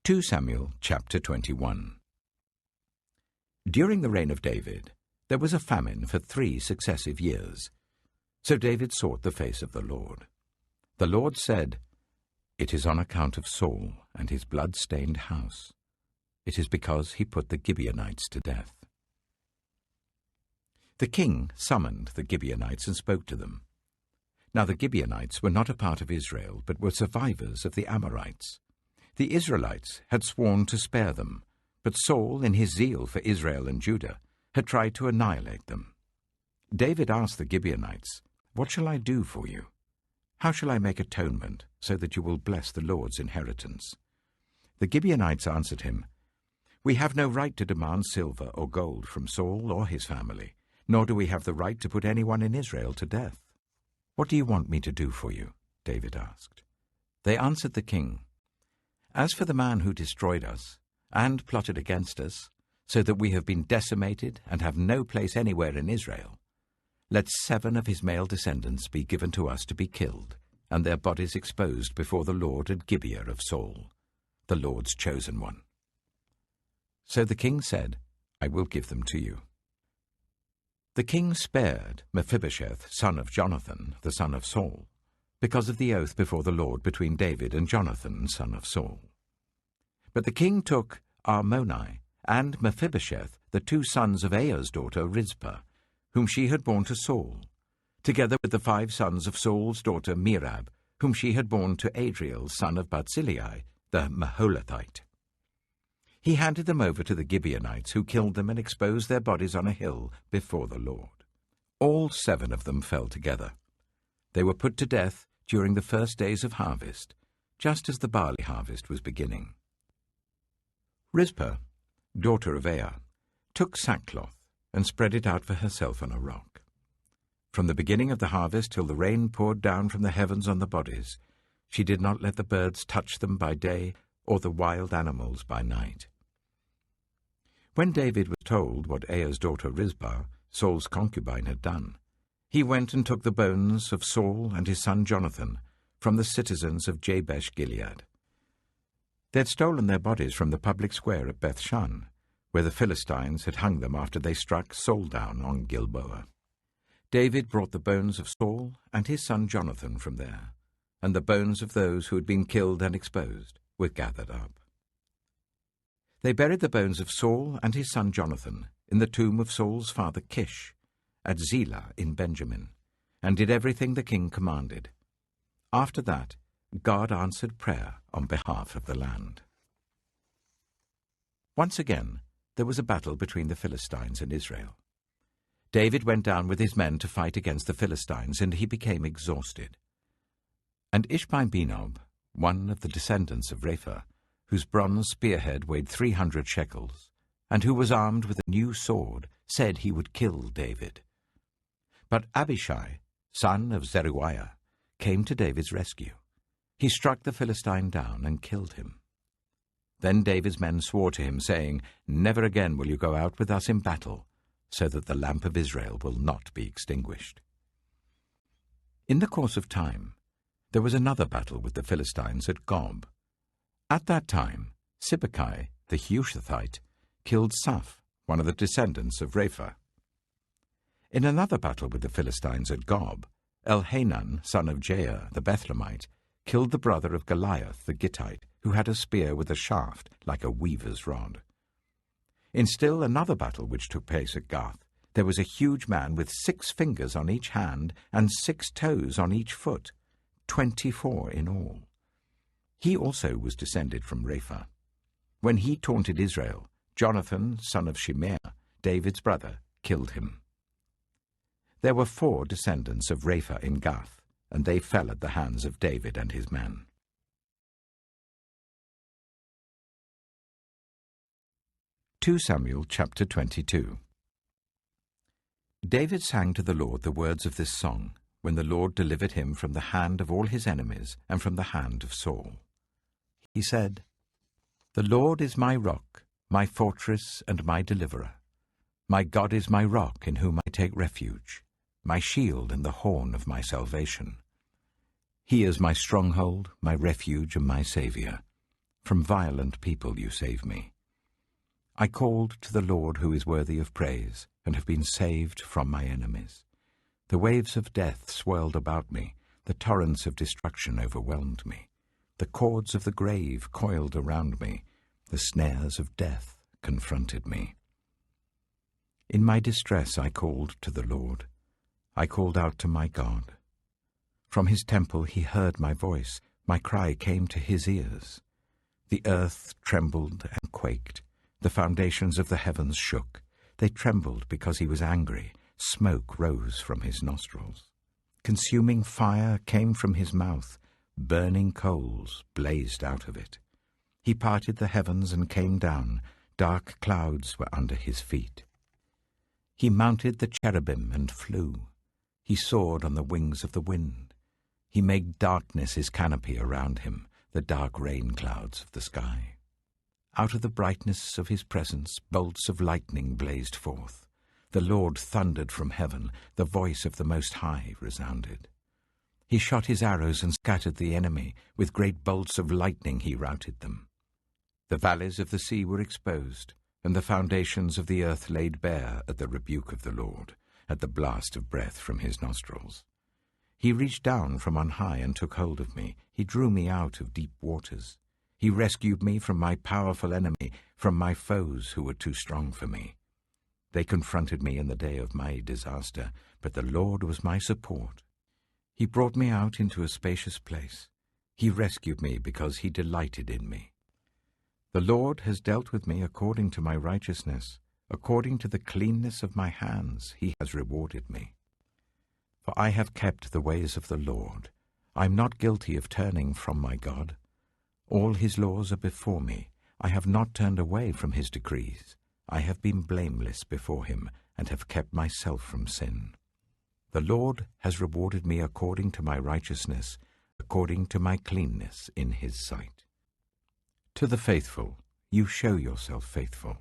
2 Samuel chapter 21. During the reign of David, there was a famine for 3 successive years. So David sought the face of the Lord. The Lord said, "It is on account of Saul and his blood-stained house. It is because he put the Gibeonites to death." The king summoned the Gibeonites and spoke to them. Now the Gibeonites were not a part of Israel, but were survivors of the Amorites. The Israelites had sworn to spare them, but Saul, in his zeal for Israel and Judah, had tried to annihilate them. David asked the Gibeonites, "What shall I do for you? How shall I make atonement so that you will bless the Lord's inheritance?" The Gibeonites answered him, "We have no right to demand silver or gold from Saul or his family, nor do we have the right to put anyone in Israel to death." "What do you want me to do for you?" David asked. They answered the king, "As for the man who destroyed us and plotted against us, so that we have been decimated and have no place anywhere in Israel, let 7 of his male descendants be given to us to be killed, and their bodies exposed before the Lord at Gibeah of Saul, the Lord's chosen one." So the king said, "I will give them to you." The king spared Mephibosheth, son of Jonathan, the son of Saul, because of the oath before the Lord between David and Jonathan, son of Saul. But the king took Armoni and Mephibosheth, the 2 sons of Aiah's daughter Rizpah, whom she had borne to Saul, together with the 5 sons of Saul's daughter Merab, whom she had borne to Adriel, son of Barzillai, the Maholathite. He handed them over to the Gibeonites, who killed them and exposed their bodies on a hill before the Lord. All 7 of them fell together. They were put to death during the first days of harvest, just as the barley harvest was beginning. Rizpah, daughter of Aiah, took sackcloth and spread it out for herself on a rock. From the beginning of the harvest till the rain poured down from the heavens on the bodies, she did not let the birds touch them by day or the wild animals by night. When David was told what Aiah's daughter Rizpah, Saul's concubine, had done, he went and took the bones of Saul and his son Jonathan from the citizens of Jabesh-Gilead. They had stolen their bodies from the public square at Bethshan, where the Philistines had hung them after they struck Saul down on Gilboa. David brought the bones of Saul and his son Jonathan from there, and the bones of those who had been killed and exposed were gathered up. They buried the bones of Saul and his son Jonathan in the tomb of Saul's father Kish, at Zelah in Benjamin, and did everything the king commanded. After that, God answered prayer on behalf of the land. Once again, there was a battle between the Philistines and Israel. David went down with his men to fight against the Philistines, and he became exhausted. And Ishbi-Benob, one of the descendants of Rapha, whose bronze spearhead weighed 300 shekels, and who was armed with a new sword, said he would kill David. But Abishai, son of Zeruiah, came to David's rescue. He struck the Philistine down and killed him. Then David's men swore to him, saying, "Never again will you go out with us in battle, so that the lamp of Israel will not be extinguished." In the course of time, there was another battle with the Philistines at Gob. At that time, Sibbecai, the Hushathite, killed Saph, one of the descendants of Rapha. In another battle with the Philistines at Gob, Elhanan, son of Jair, the Bethlehemite, killed the brother of Goliath, the Gittite, who had a spear with a shaft like a weaver's rod. In still another battle which took place at Gath, there was a huge man with 6 fingers on each hand and 6 toes on each foot, 24 in all. He also was descended from Rapha. When he taunted Israel, Jonathan, son of Shimeah, David's brother, killed him. There were 4 descendants of Rapha in Gath, and they fell at the hands of David and his men. 2 Samuel chapter 22. David sang to the Lord the words of this song, when the Lord delivered him from the hand of all his enemies and from the hand of Saul. He said, "The Lord is my rock, my fortress and my deliverer. My God is my rock in whom I take refuge, my shield and the horn of my salvation. He is my stronghold, my refuge and my Saviour. From violent people you save me. I called to the Lord who is worthy of praise, and have been saved from my enemies. The waves of death swirled about me, the torrents of destruction overwhelmed me. The cords of the grave coiled around me, the snares of death confronted me. In my distress I called to the Lord. I called out to my God. From his temple he heard my voice. My cry came to his ears. The earth trembled and quaked. The foundations of the heavens shook. They trembled because he was angry. Smoke rose from his nostrils. Consuming fire came from his mouth. Burning coals blazed out of it. He parted the heavens and came down. Dark clouds were under his feet. He mounted the cherubim and flew. He soared on the wings of the wind. He made darkness his canopy around him, the dark rain clouds of the sky. Out of the brightness of his presence, bolts of lightning blazed forth. The Lord thundered from heaven. The voice of the Most High resounded. He shot his arrows and scattered the enemy. With great bolts of lightning he routed them. The valleys of the sea were exposed, and the foundations of the earth laid bare at the rebuke of the Lord, at the blast of breath from his nostrils. He reached down from on high and took hold of me. He drew me out of deep waters. He rescued me from my powerful enemy, from my foes who were too strong for me. They confronted me in the day of my disaster, but the Lord was my support. He brought me out into a spacious place. He rescued me because he delighted in me. The Lord has dealt with me according to my righteousness. According to the cleanness of my hands he has rewarded me. For I have kept the ways of the Lord. I am not guilty of turning from my God. All his laws are before me. I have not turned away from his decrees. I have been blameless before him and have kept myself from sin. The Lord has rewarded me according to my righteousness, according to my cleanness in his sight. To the faithful, you show yourself faithful.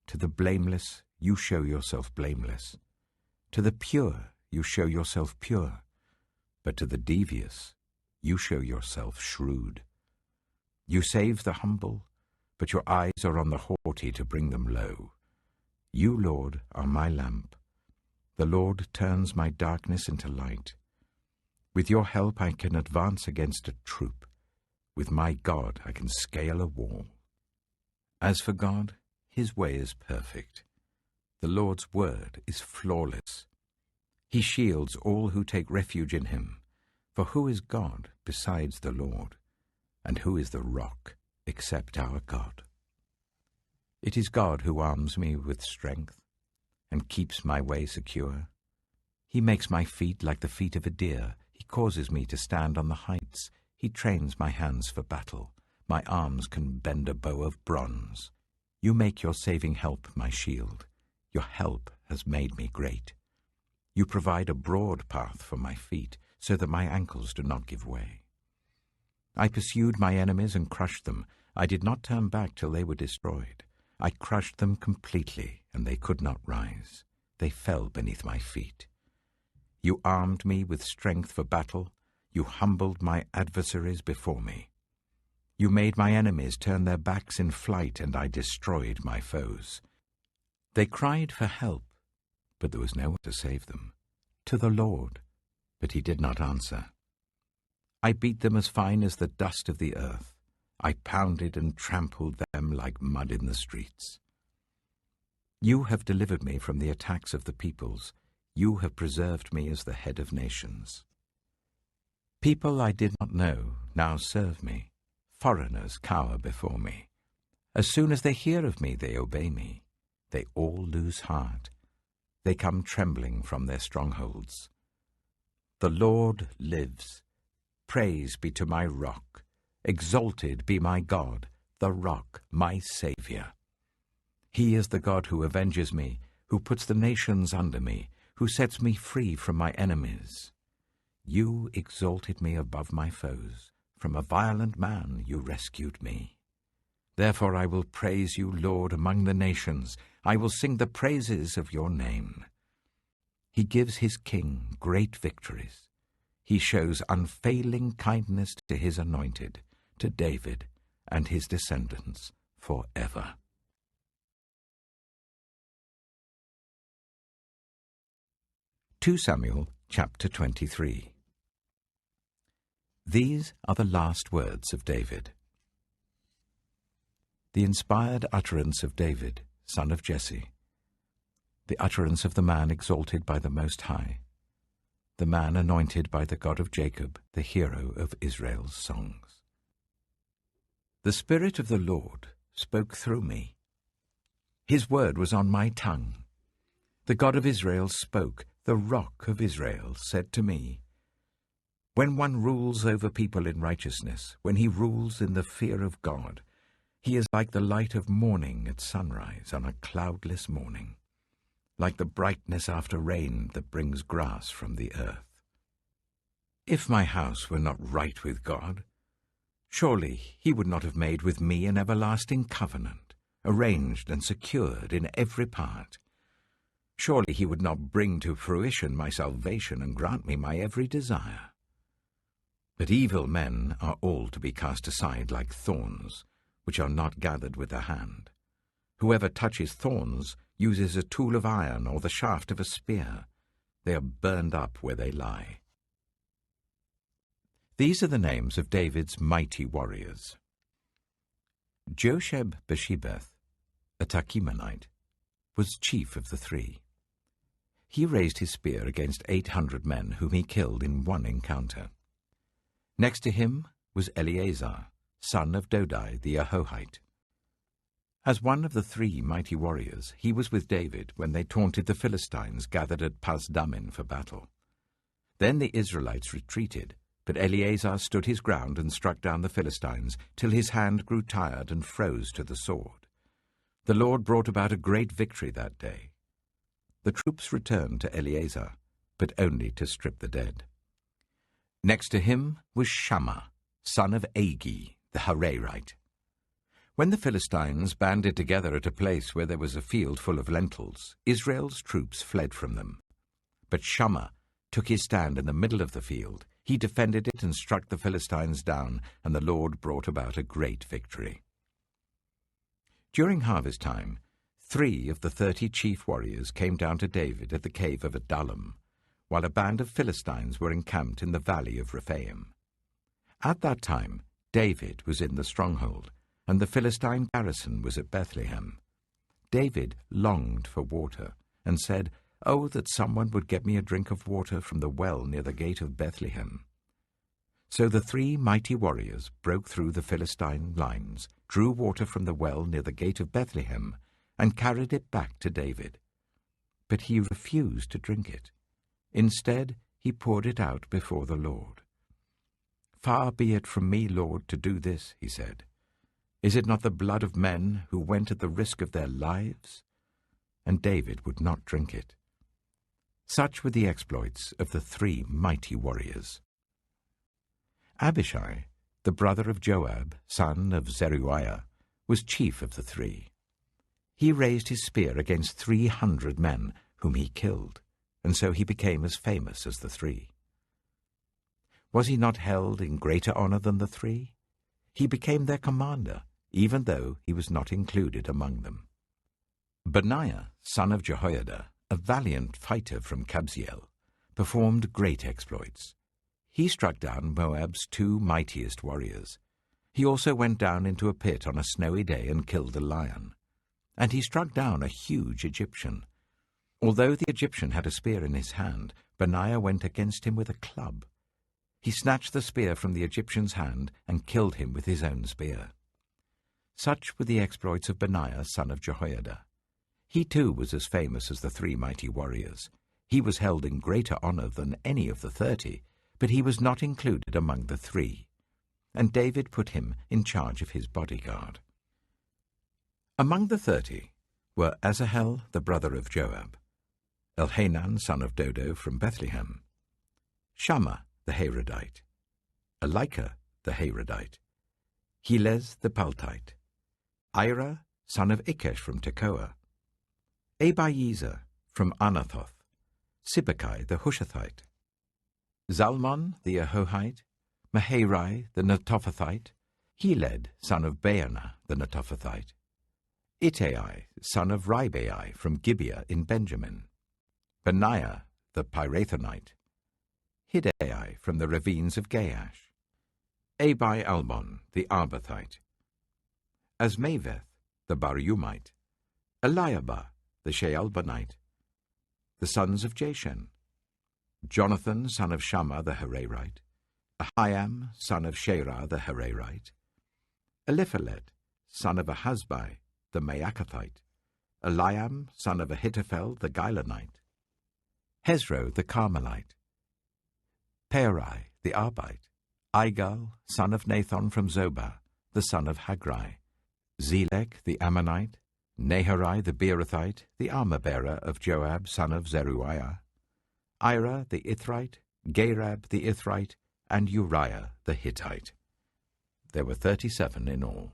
To the blameless, you show yourself blameless. To the pure, you show yourself pure. But to the devious, you show yourself shrewd. You save the humble, but your eyes are on the haughty to bring them low. You, Lord, are my lamp. The Lord turns my darkness into light. With your help I can advance against a troop. With my God I can scale a wall. As for God, his way is perfect. The Lord's word is flawless. He shields all who take refuge in him. For who is God besides the Lord? And who is the rock except our God? It is God who arms me with strength and keeps my way secure. He makes my feet like the feet of a deer. He causes me to stand on the heights. He trains my hands for battle. My arms can bend a bow of bronze. You make your saving help my shield. Your help has made me great. You provide a broad path for my feet, so that my ankles do not give way. I pursued my enemies and crushed them. I did not turn back till they were destroyed. I crushed them completely, and they could not rise. They fell beneath my feet. You armed me with strength for battle. You humbled my adversaries before me. You made my enemies turn their backs in flight, and I destroyed my foes. They cried for help, but there was no one to save them. To the Lord, but he did not answer. I beat them as fine as the dust of the earth. I pounded and trampled them like mud in the streets. You have delivered me from the attacks of the peoples. You have preserved me as the head of nations. People I did not know now serve me. Foreigners cower before me. As soon as they hear of me, they obey me. They all lose heart. They come trembling from their strongholds. The Lord lives. Praise be to my rock. Exalted be my God, the rock, my Saviour. He is the God who avenges me, who puts the nations under me, who sets me free from my enemies. You exalted me above my foes. From a violent man you rescued me. Therefore I will praise you, Lord, among the nations. I will sing the praises of your name. He gives his king great victories. He shows unfailing kindness to his anointed, to David, and his descendants forever. Samuel chapter 23. These are the last words of David. The inspired utterance of David, son of Jesse, the utterance of the man exalted by the Most High, the man anointed by the God of Jacob, the hero of Israel's songs. The Spirit of the Lord spoke through me. His word was on my tongue. The God of Israel spoke. The Rock of Israel said to me, when one rules over people in righteousness, when he rules in the fear of God, he is like the light of morning at sunrise on a cloudless morning, like the brightness after rain that brings grass from the earth. If my house were not right with God, surely he would not have made with me an everlasting covenant, arranged and secured in every part. Surely he would not bring to fruition my salvation and grant me my every desire. But evil men are all to be cast aside like thorns, which are not gathered with the hand. Whoever touches thorns uses a tool of iron or the shaft of a spear. They are burned up where they lie. These are the names of David's mighty warriors. Josheb-Bashebeth, a Tachimonite, was chief of the three. He raised his spear against 800 men whom he killed in one encounter. Next to him was Eleazar, son of Dodai the Ahohite. As one of the three mighty warriors, he was with David when they taunted the Philistines gathered at Pasdammim for battle. Then the Israelites retreated, but Eleazar stood his ground and struck down the Philistines till his hand grew tired and froze to the sword. The Lord brought about a great victory that day. The troops returned to Eleazar, but only to strip the dead. Next to him was Shammah, son of Agi, the Hararite. When the Philistines banded together at a place where there was a field full of lentils, Israel's troops fled from them. But Shammah took his stand in the middle of the field. He defended it and struck the Philistines down, and the Lord brought about a great victory. During harvest time, 3 of the 30 chief warriors came down to David at the cave of Adullam, while a band of Philistines were encamped in the valley of Rephaim. At that time, David was in the stronghold, and the Philistine garrison was at Bethlehem. David longed for water, and said, "Oh, that someone would get me a drink of water from the well near the gate of Bethlehem." So the 3 mighty warriors broke through the Philistine lines, drew water from the well near the gate of Bethlehem, and carried it back to David. But he refused to drink it. Instead, he poured it out before the Lord. "Far be it from me, Lord, to do this," he said. "Is it not the blood of men who went at the risk of their lives?" And David would not drink it. Such were the exploits of the 3 mighty warriors. Abishai, the brother of Joab, son of Zeruiah, was chief of the 3. He raised his spear against 300 men, whom he killed, and so he became as famous as the 3. Was he not held in greater honor than the 3? He became their commander, even though he was not included among them. Benaiah, son of Jehoiada, a valiant fighter from Kabzeel, performed great exploits. He struck down Moab's 2 mightiest warriors. He also went down into a pit on a snowy day and killed a lion. And he struck down a huge Egyptian. Although the Egyptian had a spear in his hand, Benaiah went against him with a club. He snatched the spear from the Egyptian's hand and killed him with his own spear. Such were the exploits of Benaiah, son of Jehoiada. He too was as famous as the 3 mighty warriors. He was held in greater honor than any of the 30, but he was not included among the 3. And David put him in charge of his bodyguard. Among the 30 were Asahel, the brother of Joab, Elhanan, son of Dodo, from Bethlehem, Shammah, the Harodite, Elika, the Harodite, Helez, the Paltite, Ira, son of Ikesh, from Tekoa, Abiezer, from Anathoth, Sibbecai, the Hushathite, Zalmon, the Ahohite, Maharai, the Netophathite, Heled, son of Baanah the Netophathite, Ittai, son of Ribai from Gibeah in Benjamin, Benaiah the Pirathonite, Hiddai from the ravines of Gaash, Abi-Albon the Arbathite, Azmaveth the Barumite, Eliabah the Shaalbonite, the sons of Jashen, Jonathan son of Shammah the Hararite, Ahiam son of Sherah the Hararite, Eliphalet son of Ahasbai the Maacathite, Eliam son of Ahithophel the Gilonite, Hezro the Carmelite, Perai the Arbite, Igal son of Nathan from Zobah, the son of Hagri, Zelek the Ammonite, Naharai the Beerothite, the armor-bearer of Joab son of Zeruiah, Ira the Ithrite, Gareb the Ithrite, and Uriah the Hittite. There were 37 in all.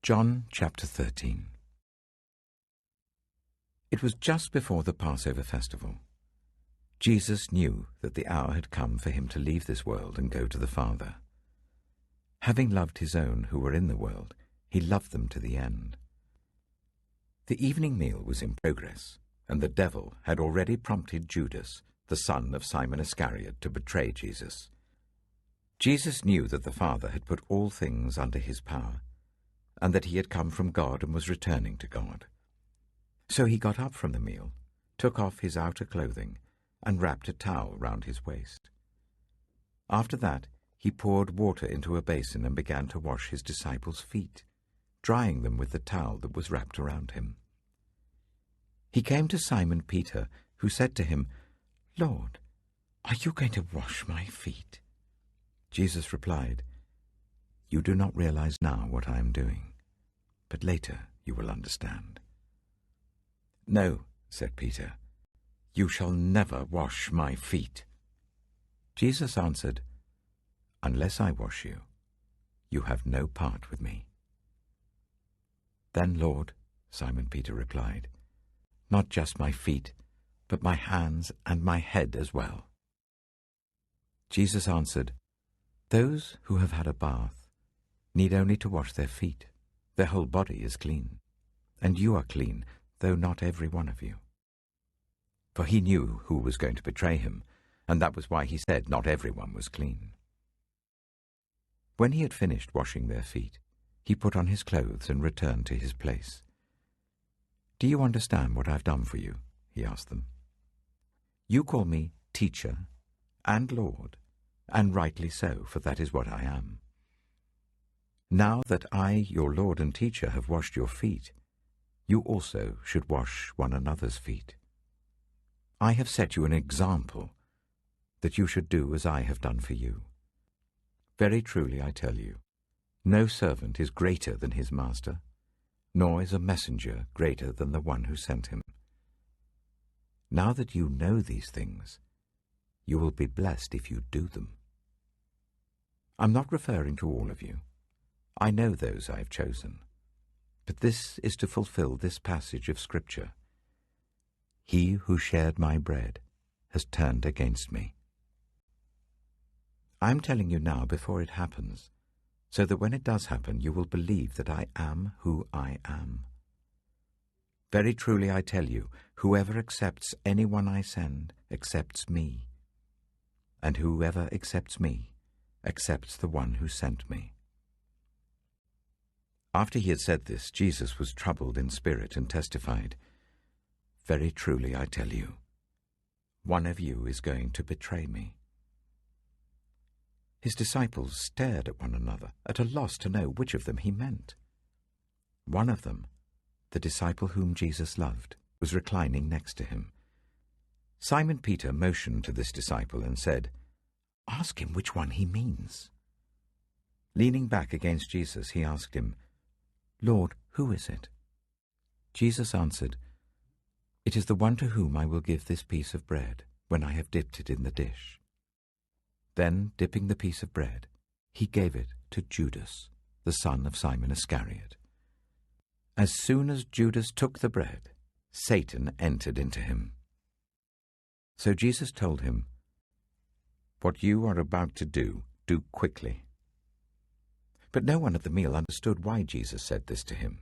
John chapter 13. It was just before the Passover festival. Jesus knew that the hour had come for him to leave this world and go to the Father. Having loved his own who were in the world, he loved them to the end. The evening meal was in progress, and the devil had already prompted Judas, the son of Simon Iscariot, to betray Jesus. Jesus knew that the Father had put all things under his power, and that he had come from God and was returning to God. So he got up from the meal, took off his outer clothing, and wrapped a towel round his waist. After that, he poured water into a basin and began to wash his disciples' feet, drying them with the towel that was wrapped around him. He came to Simon Peter, who said to him, "Lord, are you going to wash my feet?" Jesus replied, "You do not realize now what I am doing, but later you will understand." "No," said Peter, "you shall never wash my feet." Jesus answered, "Unless I wash you, you have no part with me." "Then, Lord," Simon Peter replied, "not just my feet, but my hands and my head as well." Jesus answered, "Those who have had a bath need only to wash their feet. Their whole body is clean. And you are clean, though not every one of you." For he knew who was going to betray him, and that was why he said not everyone was clean. When he had finished washing their feet, he put on his clothes and returned to his place. "Do you understand what I've done for you?" he asked them. "You call me teacher and Lord, and rightly so, for that is what I am. Now that I, your Lord and teacher, have washed your feet, you also should wash one another's feet. I have set you an example, that you should do as I have done for you. Very truly I tell you, no servant is greater than his master, nor is a messenger greater than the one who sent him. Now that you know these things, you will be blessed if you do them. I'm not referring to all of you. I know those I have chosen. But this is to fulfill this passage of Scripture. He who shared my bread has turned against me. I'm telling you now before it happens, so that when it does happen you will believe that I am who I am. Very truly I tell you, whoever accepts anyone I send accepts me, and whoever accepts me accepts the one who sent me." After he had said this, Jesus was troubled in spirit and testified, "Very truly I tell you, one of you is going to betray me." His disciples stared at one another, at a loss to know which of them he meant. One of them, the disciple whom Jesus loved, was reclining next to him. Simon Peter motioned to this disciple and said, "Ask him which one he means." Leaning back against Jesus, he asked him, "Lord, who is it?" Jesus answered, "It is the one to whom I will give this piece of bread when I have dipped it in the dish." Then, dipping the piece of bread, he gave it to Judas, the son of Simon Iscariot. As soon as Judas took the bread, Satan entered into him. So Jesus told him, What you are about to do, do quickly." But no one at the meal understood why Jesus said this to him.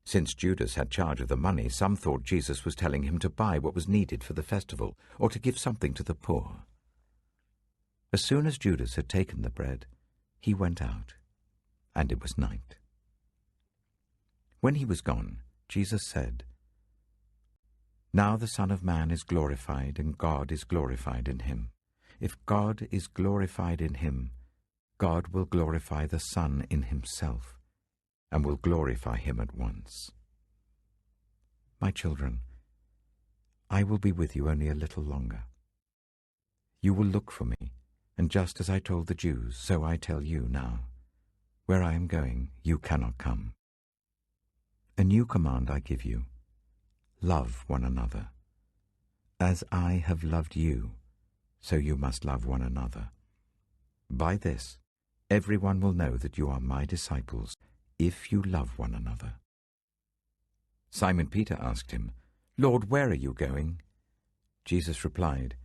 Since Judas had charge of the money, some thought Jesus was telling him to buy what was needed for the festival, or to give something to the poor. As soon as Judas had taken the bread, he went out, and it was night. When he was gone, Jesus said, "Now the Son of Man is glorified, and God is glorified in him. If God is glorified in him, God will glorify the Son in himself, and will glorify him at once. My children, I will be with you only a little longer. You will look for me, and just as I told the Jews, so I tell you now. Where I am going, you cannot come. A new command I give you: love one another. As I have loved you, so you must love one another. By this, everyone will know that you are my disciples, if you love one another." Simon Peter asked him, "Lord, where are you going?" Jesus replied,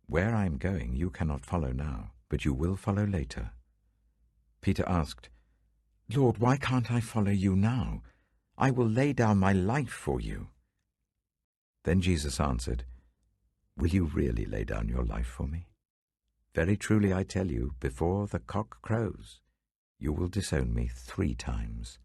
"Where I am going you cannot follow now, but you will follow later." Peter asked, "Lord, why can't I follow you now? I will lay down my life for you." Then Jesus answered, "Will you really lay down your life for me? Very truly I tell you, before the cock crows, you will disown me 3 times.